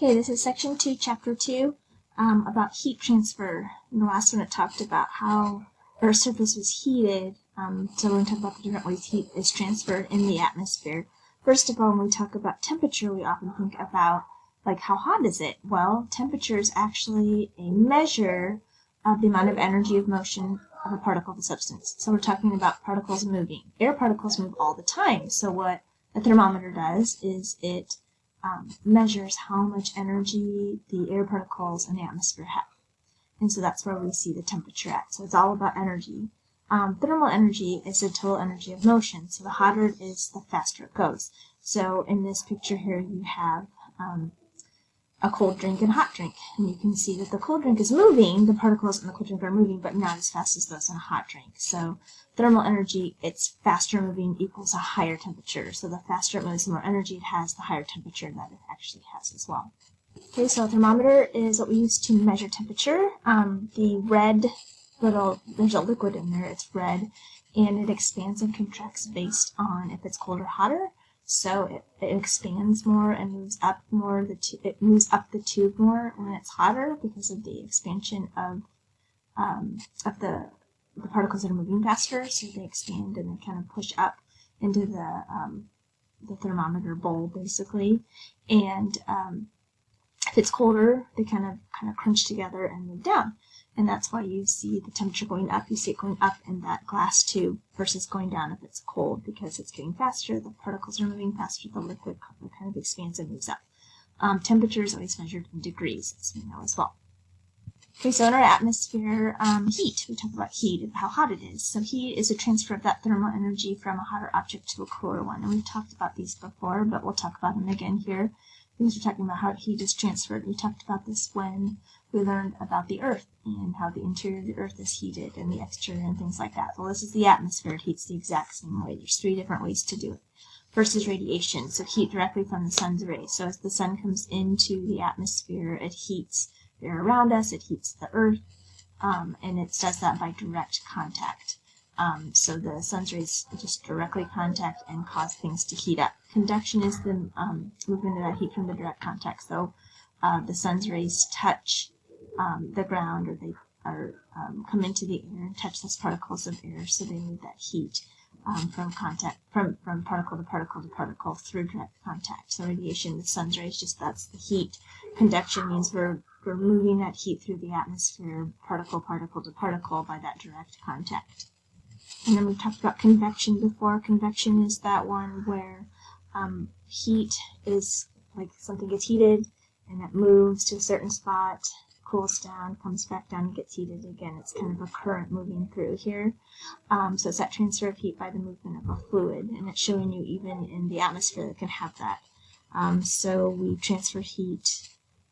Okay, this is section 2, chapter 2, about heat transfer. In the last one it talked about how Earth's surface was heated, so we're going to talk about the different ways heat is transferred in the atmosphere. First of all, when we talk about temperature, we often think about, like, how hot is it? Well, temperature is actually a measure of the amount of energy of motion of a particle of a substance. So we're talking about particles moving. Air particles move all the time, so what a thermometer does is it measures how much energy the air particles in the atmosphere have. And so that's where we see the temperature at. So it's all about energy. Thermal energy is the total energy of motion. So the hotter it is, the faster it goes. So in this picture here, you have a cold drink and a hot drink. And you can see that the cold drink is moving, the particles in the cold drink are moving, but not as fast as those in a hot drink. So thermal energy, it's faster moving equals a higher temperature. So the faster it moves, the more energy it has, the higher temperature that it actually has as well. Okay, so a thermometer is what we use to measure temperature. The red there's a liquid in there, it's red, and it expands and contracts based on if it's cold or hotter. So it expands more and moves up more. It moves up the tube more when it's hotter because of the expansion of the particles that are moving faster. So they expand and they kind of push up into the thermometer bowl basically. And if it's colder, they kind of crunch together and move down. And that's why you see the temperature going up. You see it going up in that glass tube versus going down if it's cold because it's getting faster. The particles are moving faster. The liquid kind of expands and moves up. Temperature is always measured in degrees, as we know as well. Okay, so in our atmosphere, heat. We talk about heat and how hot it is. So heat is a transfer of that thermal energy from a hotter object to a cooler one. And we've talked about these before, but we'll talk about them again here. Because we're talking about how heat is transferred. We talked about this when we learned about the Earth and how the interior of the Earth is heated and the exterior and things like that. Well, this is the atmosphere. It heats the exact same way. There's 3 different ways to do it. First is radiation, so heat directly from the sun's rays. So as the sun comes into the atmosphere, it heats the air around us, it heats the Earth, and it does that by direct contact. So the sun's rays just directly contact and cause things to heat up. Conduction is the movement of that heat from the direct contact. So the sun's rays touch the ground, or they come into the air and touch those particles of air, so they move that heat from particle to particle to particle through direct contact. So radiation, the sun's rays, that's the heat. Conduction means we're moving that heat through the atmosphere, particle to particle by that direct contact. And then we talked about convection before. Convection is that one where heat is like something gets heated and it moves to a certain spot, cools down, comes back down, and gets heated again. It's kind of a current moving through here. So it's that transfer of heat by the movement of a fluid, and it's showing you even in the atmosphere that can have that. So we transfer heat.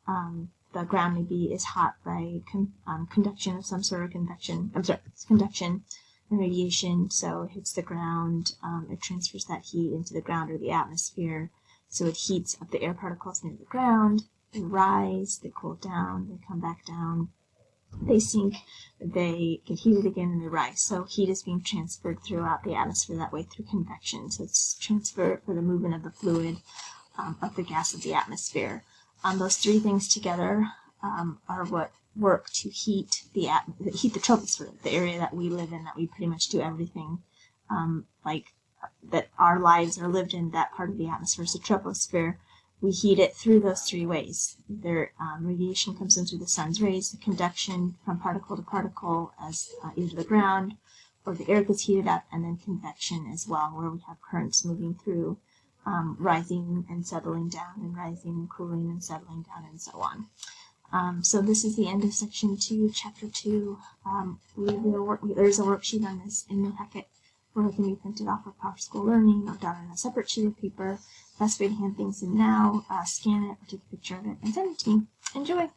The ground maybe is hot by conduction of some sort of convection. It's conduction. And radiation, so it hits the ground, it transfers that heat into the ground or the atmosphere, so it heats up the air particles near the ground, they rise, they cool down, they come back down, they sink, they get heated again, and they rise. So heat is being transferred throughout the atmosphere that way through convection, so it's transfer for the movement of the fluid of the gas of the atmosphere. Those 3 things together are what work to heat the troposphere, the area that we live in, that we pretty much do everything, like that our lives are lived in, that part of the atmosphere. So troposphere, we heat it through those 3 ways. Either radiation comes in through the sun's rays, the conduction from particle to particle as either the ground, or the air gets heated up, and then convection as well, where we have currents moving through, rising and settling down, and rising and cooling and settling down, and so on. So this is the end of section 2, chapter 2. There's a worksheet on this in the packet where it can be printed off of PowerSchool Learning or down on a separate sheet of paper. Best way to hand things in now, scan it or take a picture of it and send it to me. Enjoy!